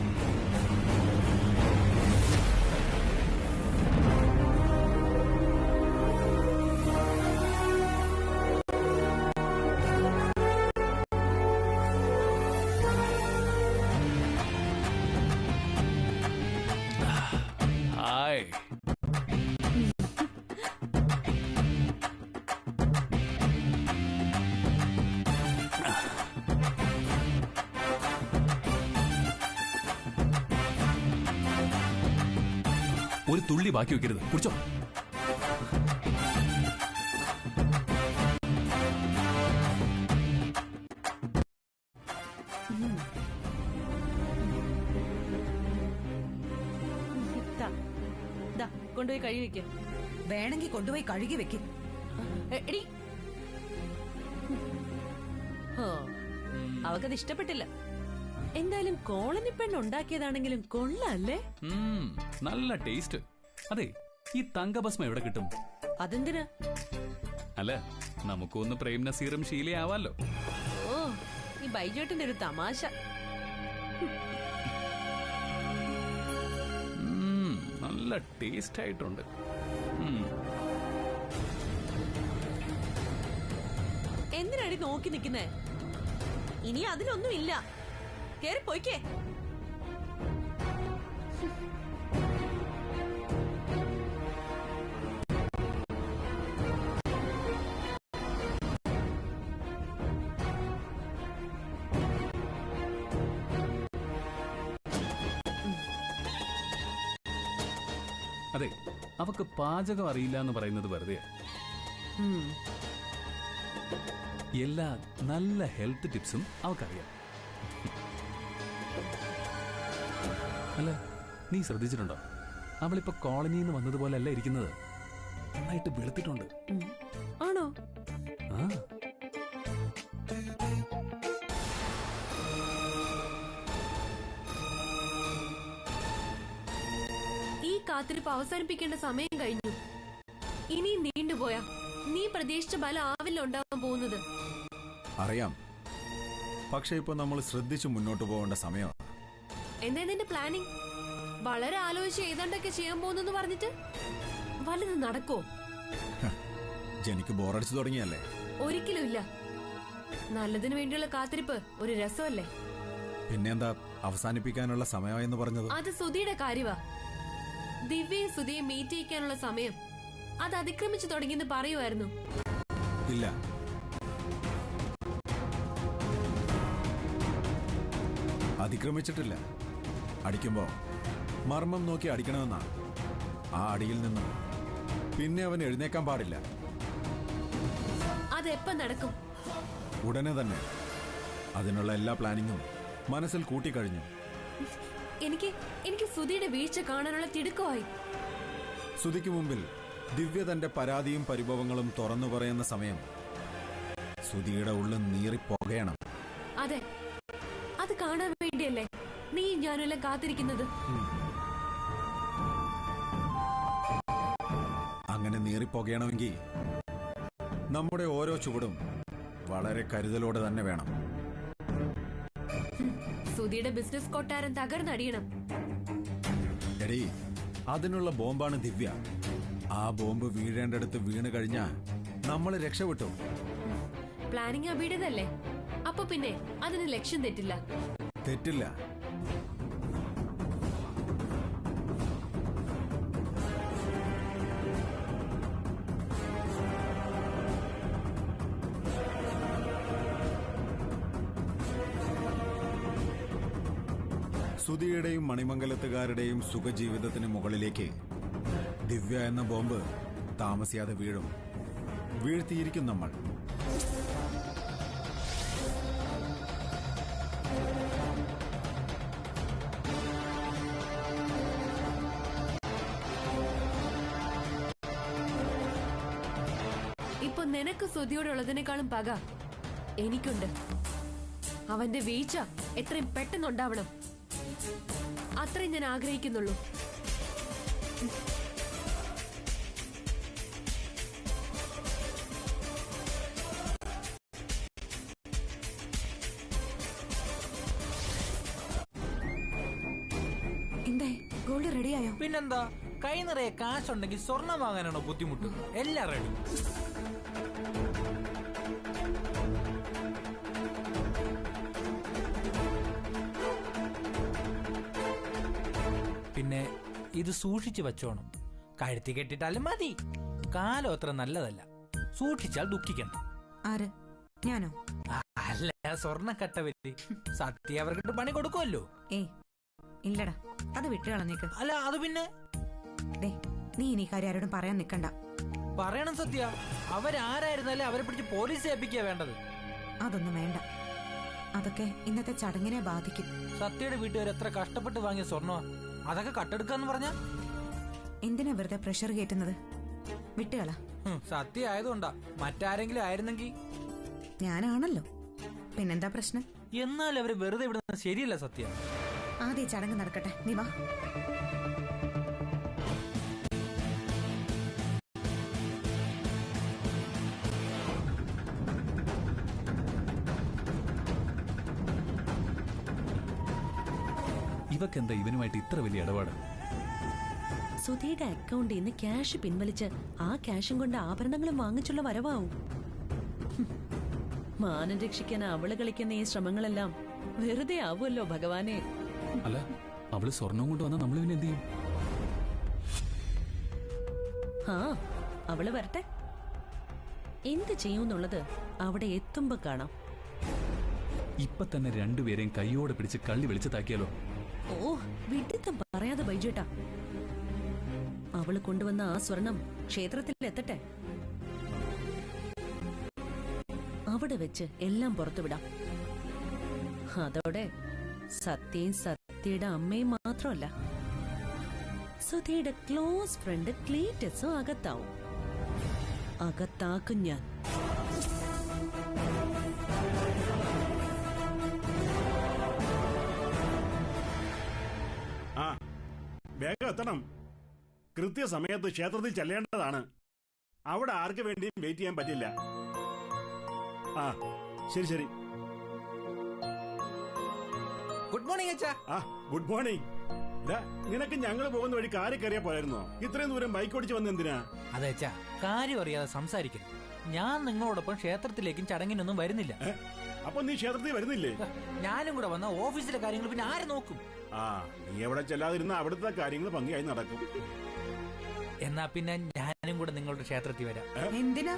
ഒരു തുള്ളി ബാക്കി വെക്കരുത്. കുടിച്ചോ. കൊണ്ടുപോയി കഴുകി വെക്ക്. വേണമെങ്കിൽ കൊണ്ടുപോയി കഴുകി വെക്ക്. അവക്കത് ഇഷ്ടപ്പെട്ടില്ല. എന്തായാലും കോളനി പെണ്ണ് ഉണ്ടാക്കിയതാണെങ്കിലും കൊള്ളാല്ലേ? നല്ല ടേസ്റ്റ്. അതെ, ഈ തങ്കഭസ്മം എവിടെ കിട്ടും? അതെന്തിനാ? അല്ല, നമുക്കൊന്ന് പ്രേം നസീറും ശീലയാവാലോ. ഓ, ഈ ബൈജോട്ടിന്റെ ഒരു തമാശ. നല്ല ടേസ്റ്റ് ആയിട്ടുണ്ട്. എന്തിനാടി നോക്കി നിൽക്കുന്നേ? ഇനി അതിലൊന്നും ഇല്ല. കേറി പോയിക്കേ. അതെ, അവക്ക് പാചകം അറിയില്ല എന്ന് പറയുന്നത് വെറുതെ. എല്ലാ നല്ല ഹെൽത്ത് ടിപ്സും അവക്കറിയാം. അല്ല, നീ ശ്രദ്ധിച്ചിട്ടുണ്ടോ? അവളിപ്പോ കോളനിയിൽ നിന്ന് വന്നതുപോലെ അല്ല ഇരിക്കുന്നത്. നന്നായിട്ട് വെളുത്തിട്ടുണ്ട്. ആണോ? ആ, ഈ കാത്തിരിപ്പ് അവസാനിപ്പിക്കേണ്ട സമയം കഴിഞ്ഞു. ഇനി നീണ്ടുപോയാ നീ പ്രതീക്ഷിച്ച ബലം ആവില്ല ഉണ്ടാവാൻ പോകുന്നത്. അറിയാം, പക്ഷെ ഇപ്പൊ നമ്മൾ ശ്രദ്ധിച്ചു മുന്നോട്ട് പോകേണ്ട സമയമാണ്. എന്താ നിന്റെ പ്ലാനിങ്? വളരെ ആലോചിച്ച് ഏതാണ്ടൊക്കെ ചെയ്യാൻ പോകുന്നു പറഞ്ഞിട്ട് വലുത് നടക്കോ? ജനിക്ക് ബോറടിച്ചു തുടങ്ങിയല്ലേ? ഒരിക്കലും ഇല്ല. നല്ലതിനു വേണ്ടിയുള്ള കാത്തിരിപ്പ് ഒരു രസമല്ലേ? പിന്നെന്താ അവസാനിപ്പിക്കാനുള്ള സമയമായെന്ന് പറഞ്ഞത്? അത് സുധിയുടെ കാര്യവാ. ദിവ്യയും സുധിയും മീറ്റ് ചെയ്യിക്കാനുള്ള സമയം അത് അതിക്രമിച്ചു തുടങ്ങിയെന്ന് പറയുമായിരുന്നു. ഇല്ല, അതിക്രമിച്ചിട്ടില്ല. അടിക്കുമ്പോ മർമ്മം നോക്കി അടിക്കണമെന്നാണ്. ആ അടിയിൽ നിന്നും പിന്നെ അവൻ എഴുന്നേക്കാൻ പാടില്ല. അതെപ്പം നടക്കും? ഉടനെ തന്നെ. അതിനുള്ള എല്ലാ പ്ലാനിങ്ങും മനസ്സിൽ കൂട്ടിക്കഴിഞ്ഞു. എനിക്ക് സുധിയുടെ വീഴ്ച കാണാനുള്ള തിടുക്കമായി. സുധിക്ക് മുമ്പിൽ ദിവ്യ തന്റെ പരാതിയും പരിഭവങ്ങളും തുറന്നു പറയുന്ന സമയം സുധിയുടെ ഉള്ളിൽ നീറിപ്പോകണം. അതെ, അത് കാണാൻ വേണ്ടിയല്ലേ നീ ഞാനെല്ലാം കാത്തിരിക്കുന്നത്. അങ്ങനെ നീറിപ്പോകണമെങ്കിൽ നമ്മുടെ ഓരോ ചുവടും വളരെ കരുതലോടെ തന്നെ വേണം. സുധിയുടെ ബിസിനസ് കൊട്ടാരം തകർന്നടിയണം. എടീ, അതിനുള്ള ബോംബാണ് ദിവ്യ. ആ ബോംബ് വീഴേണ്ടടുത്ത് വീണ് കഴിഞ്ഞാ നമ്മൾ രക്ഷപ്പെട്ടു. പ്ലാനിങ് അബിയുടേതല്ലേ, അപ്പൊ പിന്നെ അതിന് ലക്ഷ്യം തെറ്റില്ല. തെറ്റില്ല. സുധിയുടെയും മണിമംഗലത്തുകാരുടെയും സുഖജീവിതത്തിന് മുകളിലേക്ക് ദിവ്യ എന്ന ബോംബ് താമസിയാതെ വീഴും. വീഴ്ത്തിയിരിക്കും നമ്മൾ. ഇപ്പൊ നിനക്ക് സുധിയോടുള്ളതിനേക്കാളും പക എനിക്കുണ്ട്. അവന്റെ വീഴ്ച എത്രയും പെട്ടെന്നുണ്ടാവണം, അത്രയും ഞാൻ ആഗ്രഹിക്കുന്നുള്ളൂ. എന്തായി, ഗോൾഡ് റെഡിയായോ? പിന്നെന്താ, കൈ നിറയെ കാശുണ്ടെങ്കിൽ സ്വർണം വാങ്ങാനാണോ ബുദ്ധിമുട്ട്? എല്ലാം റെഡി. പിന്നെ ഇത് സൂക്ഷിച്ചു വച്ചോണം. കഴുത്തി കെട്ടിട്ടാലും മതി. കാലം അത്ര നല്ലതല്ല. സൂക്ഷിച്ചാൽ ദുഃഖിക്കണം. ആര്, ഞാനോ? അല്ല, സ്വർണ്ണക്കട്ടവര് സത്യം അവർക്കിട്ട് പണി കൊടുക്കുമല്ലോ. ഏയ് ഇല്ലടാ, അത് വിട്ടുകളഞ്ഞേക്ക്. അല്ല, അത് പിന്നെ നീ ഇനി കാര്യം ആരോടും പറയാൻ നിക്കണ്ട. പറയണം സത്യ. അവരാരായിരുന്നാലും അവരെ പിടിച്ച് പോലീസ് ഏൽപ്പിക്കുക വേണ്ടത്. അതൊന്നും വേണ്ട, അതൊക്കെ ഇന്നത്തെ ചടങ്ങിനെ ബാധിക്കും. സത്യയുടെ വീട്ടുകാർ എത്ര കഷ്ടപ്പെട്ട് വാങ്ങിയ സ്വർണ്ണ, അതൊക്കെ കട്ടെടുക്കാന്ന് പറഞ്ഞ എന്തിനാ വെറുതെ പ്രഷർ കയറ്റുന്നത്? വിട്ടുകള. സത്യ ആയതുകൊണ്ടാ. മറ്റാരെങ്കിലും ആയിരുന്നെങ്കിൽ ഞാനാണല്ലോ, പിന്നെന്താ പ്രശ്നം? എന്നാൽ അവര് വെറുതെ വിടുന്നത് ശരിയല്ല സത്യ. ആദ്യം ചടങ്ങ് നടക്കട്ടെ, നീ വാ. ഇവക്കെന്താ ഇവനുമായിട്ട് ഇത്ര വലിയ ഇടപാട്? സുധിയുടെ അക്കൗണ്ടിൽ നിന്ന് ക്യാഷ് പിൻവലിച്ച് ആ ക്യാഷും കൊണ്ട് ആഭരണങ്ങളും വാങ്ങിച്ചുള്ള വരവാവും. മാനം രക്ഷിക്കാൻ അവള് കളിക്കുന്ന ഈ ശ്രമങ്ങളെല്ലാം വെറുതെ ആവുമല്ലോ ഭഗവാനെ. അല്ല, അവള് സ്വർണം കൊണ്ട് വന്നാൽ നമ്മൾ പിന്നെ എന്ത് ചെയ്യും? ആ, അവള് വരട്ടെ. എന്ത് ചെയ്യൂന്നുള്ളത് അവിടെ എത്തുമ്പോ കാണാം. ഇപ്പൊ തന്നെ രണ്ടുപേരെയും കൈയോടെ പിടിച്ച് കള്ളി വെളിച്ചത്താക്കിയാലോ? ഓ, വിഡിത്തം പറയാതെ ബൈജേട്ടാ. അവള് കൊണ്ടുവന്ന ആ സ്വർണം ക്ഷേത്രത്തിൽ എത്തട്ടെ. അവിടെ വെച്ച് എല്ലാം പുറത്തുവിടാം. അതോടെ സത്യയും സത്യയുടെ അമ്മയും മാത്രമല്ല, സുധിയുടെ ക്ലോസ് ഫ്രണ്ട് ക്ലീറ്റസും അകത്താവും. അകത്താക്കും ഞാൻ. വേഗം എത്തണം. കൃത്യസമയത്ത് ക്ഷേത്രത്തിൽ ചെല്ലേണ്ടതാണ്. അവിടെ ആർക്ക് വേണ്ടിയും വെയിറ്റ് ചെയ്യാൻ പറ്റില്ല. ആ ശരി ശരി. ഗുഡ് മോർണിംഗ് അച്ഛാ. ആ ഗുഡ് മോർണിംഗ്. നിനക്ക് ഞങ്ങൾ പോകുന്ന വഴി കാറി കയറിയാ പോയായിരുന്നോ? ഇത്രയും ദൂരം ബൈക്ക് ഓടിച്ച് വന്ന എന്തിനാ? അതെ അച്ഛാ, കാര്യം അറിയാതെ സംസാരിക്കുന്നു. ഞാൻ നിങ്ങളോടൊപ്പം ക്ഷേത്രത്തിലേക്കും ചടങ്ങിനൊന്നും വരുന്നില്ല. അപ്പൊ നീ ക്ഷേത്രത്തിൽ വരുന്നില്ലേ? ഞാനും കൂടെ വന്ന ഓഫീസിലെ കാര്യങ്ങൾ പിന്നെ ആര് നോക്കും? ആ, നീ എവിടെ ചെല്ലാതിരുന്ന അവിടുത്തെ കാര്യങ്ങൾ ഭംഗിയായി നടക്കും. എന്നാ പിന്നെ ഞാനും കൂടെ നിങ്ങളുടെ ക്ഷേത്രത്തിൽ വരാം. എന്തിനാ?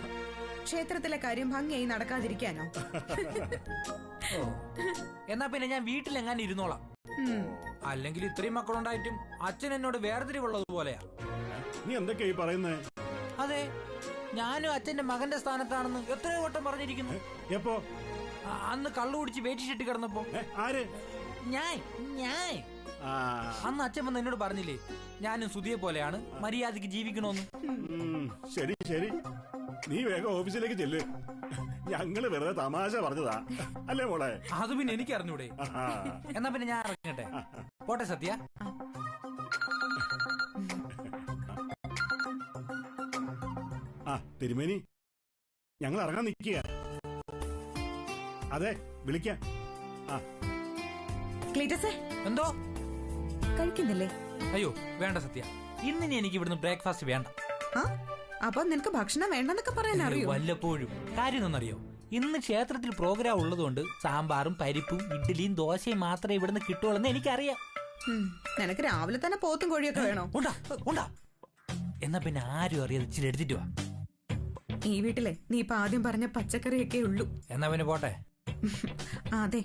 ക്ഷേത്രത്തിലെ കാര്യം ഭംഗിയായി നടക്കാതിരിക്കാനോ? എന്നാ പിന്നെ ഞാൻ വീട്ടിലെങ്ങാനും ഇരുന്നോളാം. അല്ലെങ്കിൽ ഇത്രയും മക്കളുണ്ടായിട്ടും അച്ഛൻ എന്നോട് വേർതിരിവുള്ളത് പോലെയാ. നീ എന്തൊക്കെയായി പറയുന്നേ? അതെ, ഞാനും അച്ഛന്റെ മകന്റെ സ്ഥാനത്താണെന്ന് എത്രയോ വട്ടം പറഞ്ഞിരിക്കുന്നു. എപ്പോ? അന്ന് കള്ളു കുടിച്ച് വേറ്റി ഷെട്ടി കിടന്നപ്പോ. ആര്? ഞാൻ അന്ന് അച്ഛൻ വന്ന് എന്നോട് പറഞ്ഞില്ലേ ഞാനും സുധിയെ പോലെയാണ്, മര്യാദക്ക് ജീവിക്കണോന്ന്. ശരി ശരി, നീ വേഗം ഓഫീസിലേക്ക് ചെല്ല്. ഞങ്ങള് വെറുതെ തമാശ പറഞ്ഞതാ അല്ലേ മോളെ? അത് പിന്നെ എനിക്ക് അറിഞ്ഞൂടെ? എന്നാ പിന്നെ ഞാൻ ഇറങ്ങട്ടെ. പോട്ടെ സത്യ. തിരുമേനി, ഞങ്ങൾ ഇറങ്ങാൻ നിൽക്കുക. അതെ, വിളിക്കാം. എന്തോ കഴിക്കുന്നില്ലേ? അയ്യോ വേണ്ട സത്യ, ഇന്നിനി എനിക്ക് ഇവിടുന്ന് ബ്രേക്ക്ഫാസ്റ്റ് വേണ്ട. അപ്പൊ നിനക്ക് ഭക്ഷണം വേണ്ടെന്നൊക്കെ പറയാൻ അറിയോ? വല്ലപ്പോഴും. കാര്യം ഒന്നറിയോ, ഇന്ന് ക്ഷേത്രത്തിൽ പ്രോഗ്രാം ഉള്ളതുകൊണ്ട് സാമ്പാറും പരിപ്പും ഇഡ്ഡലിയും ദോശയും മാത്രമേ ഇവിടുന്ന് കിട്ടുള്ളൂ എനിക്കറിയാം. നിനക്ക് രാവിലെ തന്നെ പോത്തും കോഴിയൊക്കെ വേണോ? ഉണ്ടാ. എന്നാ പിന്നെ ആരും അറിയാതെ ഇച്ചിരി എടുത്തിട്ട് വാ. ഈ വീട്ടിലെ നീ ഇപ്പൊ ആദ്യം പറഞ്ഞ പച്ചക്കറിയൊക്കെ ഉള്ളൂ. എന്നാ പിന്നെ പോട്ടെ. അതെ,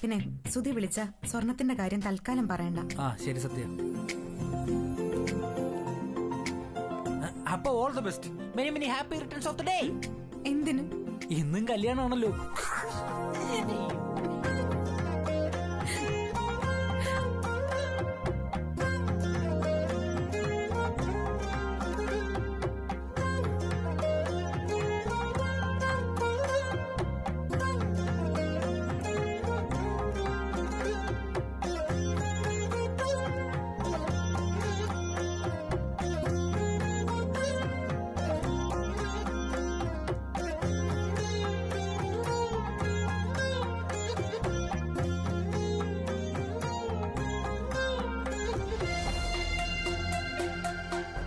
പിന്നെ സുധി വിളിച്ച സ്വർണത്തിന്റെ കാര്യം തൽക്കാലം പറയണ്ട. ശരി സത്യ. അപ്പൊ all the best. Many many happy returns of the day. എന്തിന്? ഇന്നും കല്യാണമാണല്ലോ.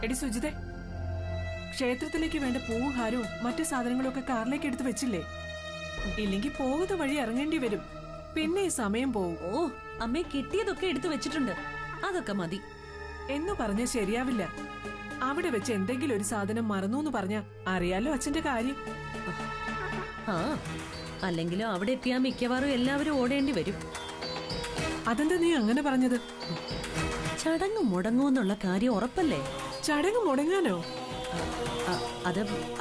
എടി സുജിതേ, ക്ഷേത്രത്തിലേക്ക് വേണ്ട പൂവും ഹാരവും മറ്റു സാധനങ്ങളും ഒക്കെ കാറിലേക്ക് എടുത്ത് വെച്ചില്ലേ? ഇല്ലെങ്കിൽ പോകുന്ന വഴി ഇറങ്ങേണ്ടി വരും. പിന്നെ ഈ സമയം പോവും. ഓ, അമ്മേ കിട്ടിയതൊക്കെ എടുത്തു വെച്ചിട്ടുണ്ട്, അതൊക്കെ മതി. എന്ന് പറഞ്ഞ ശരിയാവില്ല. അവിടെ വെച്ച് എന്തെങ്കിലും ഒരു സാധനം മറന്നു പറഞ്ഞ അറിയാലോ അച്ഛന്റെ കാര്യം. അല്ലെങ്കിലും അവിടെ എത്തിയാൽ മിക്കവാറും എല്ലാവരും ഓടേണ്ടി വരും. അതെന്താ നീ അങ്ങനെ പറഞ്ഞത്? ചടങ്ങ് മുടങ്ങുമെന്നുള്ള കാര്യം ഉറപ്പല്ലേ? ചടങ്ങ് മുടങ്ങാനോ?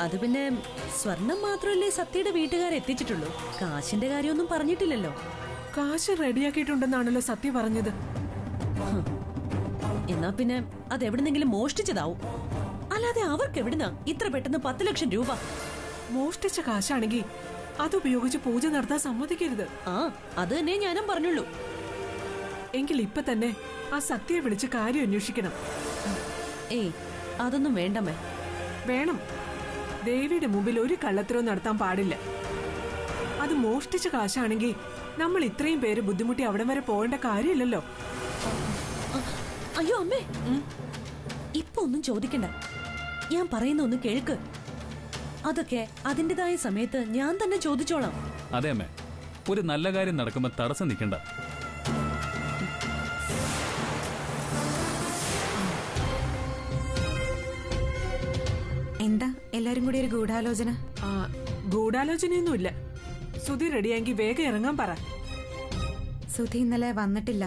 അത് പിന്നെ സ്വർണം മാത്രമല്ലേ സത്യയുടെ വീട്ടുകാരെത്തിച്ചിട്ടുള്ളൂ. കാശിന്റെ കാര്യമൊന്നും പറഞ്ഞിട്ടില്ലല്ലോ. കാശ് റെഡിയാക്കിയിട്ടുണ്ടെന്നാണല്ലോ സത്യ പറഞ്ഞത്. എന്നാ പിന്നെ അതെവിടുന്നെങ്കിലും മോഷ്ടിച്ചതാവും. അല്ലാതെ അവർക്ക് എവിടുന്നാ ഇത്ര പെട്ടെന്ന് 10 ലക്ഷം രൂപ? മോഷ്ടിച്ച കാശാണെങ്കിൽ അതുപയോഗിച്ച് പൂജ നടത്താൻ സമ്മതിക്കരുത്. അത് തന്നെ ഞാനും പറഞ്ഞുള്ളൂ. എങ്കിൽ ഇപ്പൊ തന്നെ ആ സത്യയെ വിളിച്ച് കാര്യം അന്വേഷിക്കണം. ഏയ്, അതൊന്നും വേണ്ടമ്മേ. വേണം. ദേവിയുടെ മുമ്പിൽ ഒരു കള്ളത്തരവും നടത്താൻ പാടില്ല. അത് മോഷ്ടിച്ച കാശാണെങ്കിൽ നമ്മൾ ഇത്രയും പേര് ബുദ്ധിമുട്ടി അവിടെ വരെ പോകേണ്ട കാര്യമില്ലല്ലോ. അയ്യോ അമ്മേ, ഇപ്പൊ ഒന്നും ചോദിക്കണ്ട. ഞാൻ പറയുന്ന ഒന്ന് കേൾക്ക്. അതൊക്കെ അതിൻ്റെതായ സമയത്ത് ഞാൻ തന്നെ ചോദിച്ചോളാം. അതെ അമ്മേ, ഒരു നല്ല കാര്യം നടക്കുമ്പോ തടസ്സം നിൽക്കണ്ട. എന്താ എല്ലാരും കൂടി ഒരു ഗൂഢാലോചന? ഗൂഢാലോചനയൊന്നുമില്ല. സുധി റെഡിയായെങ്കിൽ വേഗം ഇറങ്ങാൻ പറ. സുധി ഇന്നലെ വന്നിട്ടില്ല.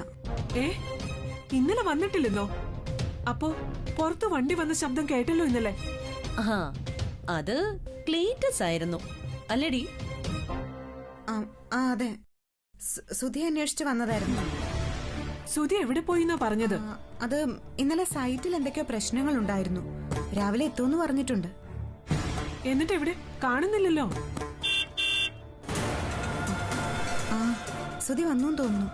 ഇന്നലെ വന്നിട്ടില്ലെന്നോ? അപ്പോ പുറത്ത് വണ്ടി വന്ന ശബ്ദം കേട്ടല്ലോ ഇന്നലെ. അത് ക്ലീറ്റസ് ആയിരുന്നു അല്ലേടി? അതെ, സുധി അന്വേഷിച്ച് വന്നതായിരുന്നു. സുധി എവിടെ പോയിന്നാ പറഞ്ഞത്? അത് ഇന്നലെ സൈറ്റിൽ എന്തൊക്കെയോ പ്രശ്നങ്ങൾ ഉണ്ടായിരുന്നു. രാവിലെ എത്തുമെന്ന് പറഞ്ഞിട്ടുണ്ട്. എന്നിട്ട് എവിടെ കാണുന്നില്ലല്ലോ. സുധി വന്നു തോന്നുന്നു.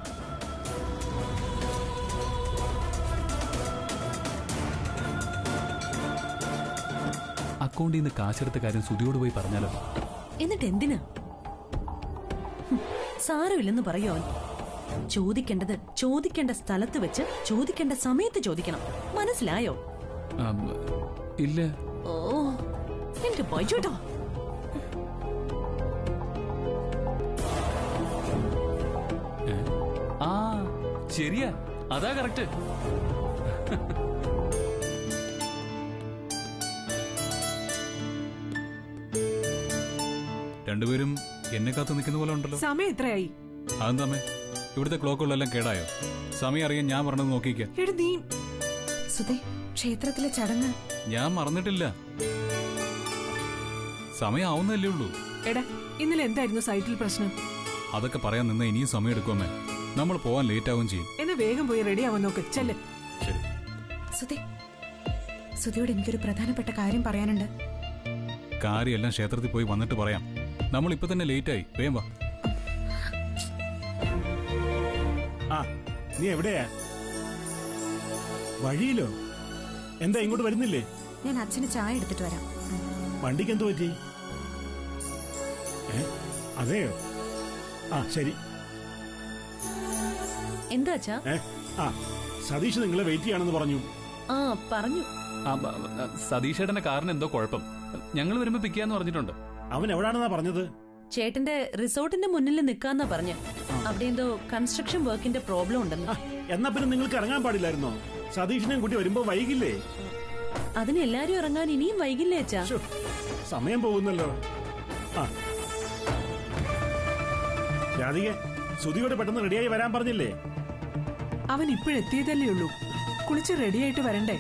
അക്കൗണ്ടിൽ നിന്ന് കാശെടുത്ത കാര്യം സുധിയോട് പോയി പറഞ്ഞാലോ? എന്നിട്ട് എന്തിനാ? സാരമില്ലെന്ന് പറയോ അവൻ. ചോദിക്കേണ്ടത് ചോദിക്കേണ്ട സ്ഥലത്ത് വെച്ച് ചോദിക്കേണ്ട സമയത്ത് ചോദിക്കണം. മനസ്സിലായോ? ഇല്ല. ഓ, എന്റെ ബൈജോട്ടോ. ശരിയാ, അതാ കറക്റ്റ്. രണ്ടുപേരും എന്നെ കാത്തു നിൽക്കുന്ന പോലെ ഉണ്ടല്ലോ. സമയം എത്രയായി? അതെന്താമേ, ഇവിടുത്തെ ക്ലോക്കുകളെല്ലാം കേടായോ? സമയം അറിയാൻ ഞാൻ പറഞ്ഞത് നോക്കിക്ക. ക്ഷേത്രത്തിലെ ചടങ്ങ് ഞാൻ മറന്നിട്ടില്ല. സമയം ആവുന്നല്ലേ ഉള്ളൂ. എടാ, ഇന്നലെ എന്തായിരുന്നു സൈറ്റിൽ പ്രശ്നം? അതൊക്കെ പറയാൻ നിന്ന് ഇനിയും സമയം എടുക്കുമേ. നമ്മൾ പോവാൻ ലേറ്റ് ആവുകയും ചെയ്യും. എന്നാ എന്നാ വേഗം പോയി റെഡി ആവാൻ നോക്ക്. ചെല്ല്. ശരി. സുധി, സുധിയോട് എനിക്കൊരു പ്രധാനപ്പെട്ട കാര്യം പറയാനുണ്ട്. കാര്യമെല്ലാം ക്ഷേത്രത്തിൽ പോയി വന്നിട്ട് പറയാം. നമ്മൾ ഇപ്പൊ തന്നെ ലേറ്റായി. വേഗം വാ. ആ, നീ എവിടെയാ? വഴിയിലോ? എന്താ ഇങ്ങോട്ട് വരുന്നില്ലേ? ഞാൻ അച്ഛന് ചായ എടുത്തിട്ട് വരാം. വണ്ടിക്ക് എന്ത് പറ്റി? അതെയോ? ആ ശരി. എന്താ അച്ഛാ? ആ, സതീഷ് നിങ്ങളെ വെയിറ്റ് ചെയ്യാണെന്ന് പറഞ്ഞു. ആ പറഞ്ഞു. സതീഷേട്ടന്റെ കാറിന് എന്തോ കുഴപ്പം. ഞങ്ങൾ വരുമ്പോ പിക്ക് ചെയ്യാന്ന് പറഞ്ഞിട്ടുണ്ട്. അവൻ എവിടാണെന്നാ പറഞ്ഞത്? ചേട്ടന്റെ റിസോർട്ടിന്റെ മുന്നിൽ നിൽക്കാന്നാ പറഞ്ഞ. അവിടെ എന്തോ കൺസ്ട്രക്ഷൻ വർക്കിന്റെ പ്രോബ്ലം ഉണ്ടെന്ന്. എന്നാ പിന്നെ നിങ്ങൾക്ക് ഇറങ്ങാൻ പാടില്ലായിരുന്നോ? സതീഷിനെയും കൂട്ടി വരുമ്പോ വൈകില്ലേ? അതിന് എല്ലാരും ഇറങ്ങാൻ ഇനിയും വൈകില്ലേ അച്ഛാ? സമയം പോകുന്നല്ലോ. ആ രാധിക, സുധിയോട് പെട്ടെന്ന് റെഡിയായി വരാൻ പറഞ്ഞില്ലേ? അവൻ ഇപ്പോഴെത്തിയതല്ലേ ഉള്ളൂ. കുളിച്ച് റെഡിയായിട്ട് വരണ്ടേ?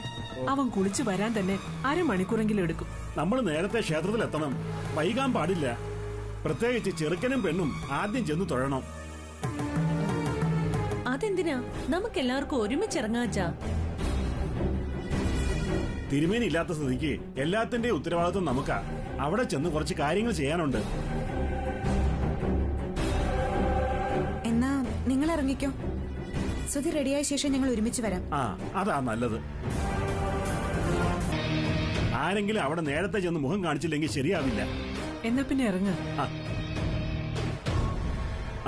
അവൻ കുളിച്ച് വരാൻ തന്നെ അരമണിക്കൂറെങ്കിലും എടുക്കും. നമ്മൾ നേരത്തെ ക്ഷേത്രത്തിൽ എത്തണം. വൈകാൻ പാടില്ല. പ്രത്യേകിച്ച് ചെറുക്കനും പെണ്ണും ആദ്യം ചെന്ന് തൊഴണം. അതെന്തിനാ? നമുക്ക് എല്ലാവർക്കും ഒരുമിച്ചിറങ്ങാച്ചാ. തിരുമേനി ഇല്ലാത്ത സ്ഥിതിക്ക് എല്ലാത്തിന്റെയും ഉത്തരവാദിത്വം നമുക്കാ. അവിടെ ചെന്ന് കുറച്ച് കാര്യങ്ങൾ ചെയ്യാനുണ്ട്. എന്നാ നിങ്ങൾ ഇറങ്ങിക്കോ. സുധി റെഡിയായ ശേഷം ഞങ്ങൾ ഒരുമിച്ച് വരാം. ആ, അതാ നല്ലത്. ആരെങ്കിലും അവിടെ നേരത്തെ ചെന്ന് മുഖം കാണിച്ചില്ലെങ്കിൽ ശരിയാവില്ല. എന്നാ പിന്നെ ഇറങ്ങ.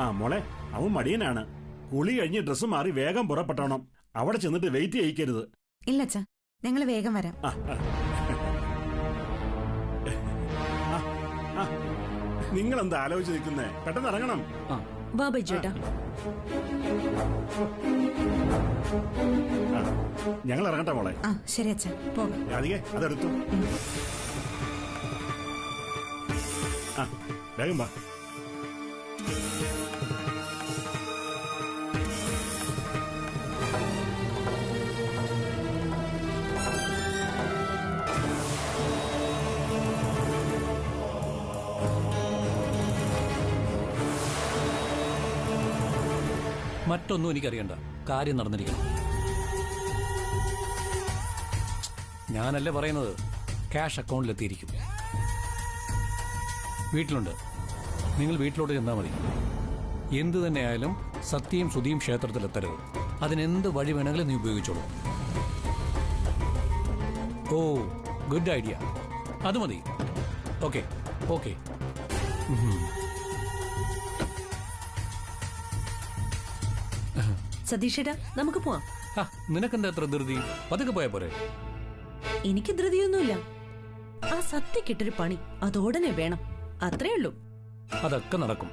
ആ മോളെ, അവൻ മടിയനാണ്. കുളി കഴിഞ്ഞ് ഡ്രസ്സ് മാറി വേഗം പുറപ്പെട്ടോണം. അവിടെ ചെന്നിട്ട് വെയിറ്റ് ചെയ്യിക്കരുത്. ഇല്ല അച്ഛാ, ഞങ്ങൾ വേഗം വരാം. നിങ്ങൾ എന്താ ആലോചിച്ച് നിൽക്കുന്നേ? പെട്ടെന്ന് ഇറങ്ങണം. ബാബാ ചേട്ടാ, ഞങ്ങൾ ഇറങ്ങട്ടെ മോളെ. ആ ശരി അച്ഛാ, പോകാം. രാധികേ, അതെടുത്തു. ആ വേഗം വാ. മറ്റൊന്നും എനിക്കറിയണ്ട. കാര്യം നടന്നിരിക്കണം. ഞാനല്ലേ പറയുന്നത്. ക്യാഷ് അക്കൗണ്ടിലെത്തിയിരിക്കും. വീട്ടിലുണ്ട്. നിങ്ങൾ വീട്ടിലോട്ട് ചെന്നാൽ മതി. എന്തു തന്നെയായാലും സത്യയും സുധിയും ക്ഷേത്രത്തിലെത്തരുത്. അതിനെന്ത് വഴി വേണമെങ്കിലും നീ ഉപയോഗിച്ചോളൂ. ഓ, ഗുഡ് ഐഡിയ. അത് മതി. Okay okay. സതീഷേട്ടാ, നമുക്ക് പോവാം. നിനക്കെന്താ എത്ര ധൃതി? പതുക്കെ പോയാ പോരെ? എനിക്ക് ധൃതിയൊന്നുമില്ല. ആ സത്യക്കിട്ടൊരു പണി അതോടനെ വേണം. അത്രേ ഉള്ളൂ. അതൊക്കെ നടക്കും.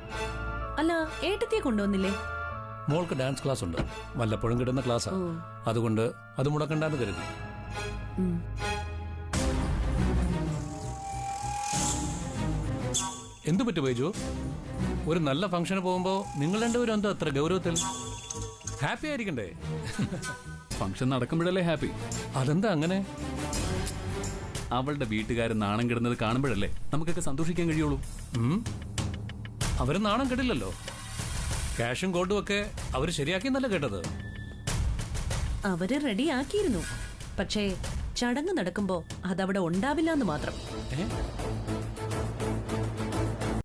അല്ല, ഏട്ടത്തിയെ കൊണ്ടുവന്നില്ലേ? മോൾക്ക് ഡാൻസ് ക്ലാസ് ഉണ്ട്. വല്ലപ്പോഴും കിട്ടുന്ന ക്ലാസ്സാ. അതുകൊണ്ട് അത് മുടക്കണ്ടെന്ന് കരുതി. എന്തു പറ്റു ബൈജു? ഒരു നല്ല ഫംഗ്ഷന് പോകുമ്പോ നിങ്ങൾ രണ്ടുപേരും എന്താ അത്ര ഗൗരവത്തിൽ? ഹാപ്പി ആയിരിക്കണ്ടേ? ഫംഗ്ഷൻ നടക്കുമ്പോഴല്ലേ ഹാപ്പി. അതെന്താ അങ്ങനെ? അവളുടെ വീട്ടുകാരൻ നാണം കിടുന്നത് കാണുമ്പോഴല്ലേ നമുക്കൊക്കെ സന്തോഷിക്കാൻ കഴിയുള്ളൂ. അവര് നാണം കെടില്ലല്ലോ. ക്യാഷും കോട്ടും ഒക്കെ അവര് ശരിയാക്കിയെന്നല്ല കേട്ടത്. അവര് റെഡിയാക്കിയിരുന്നു. പക്ഷേ ചടങ്ങ് നടക്കുമ്പോ അതവിടെ ഉണ്ടാവില്ല എന്ന് മാത്രം.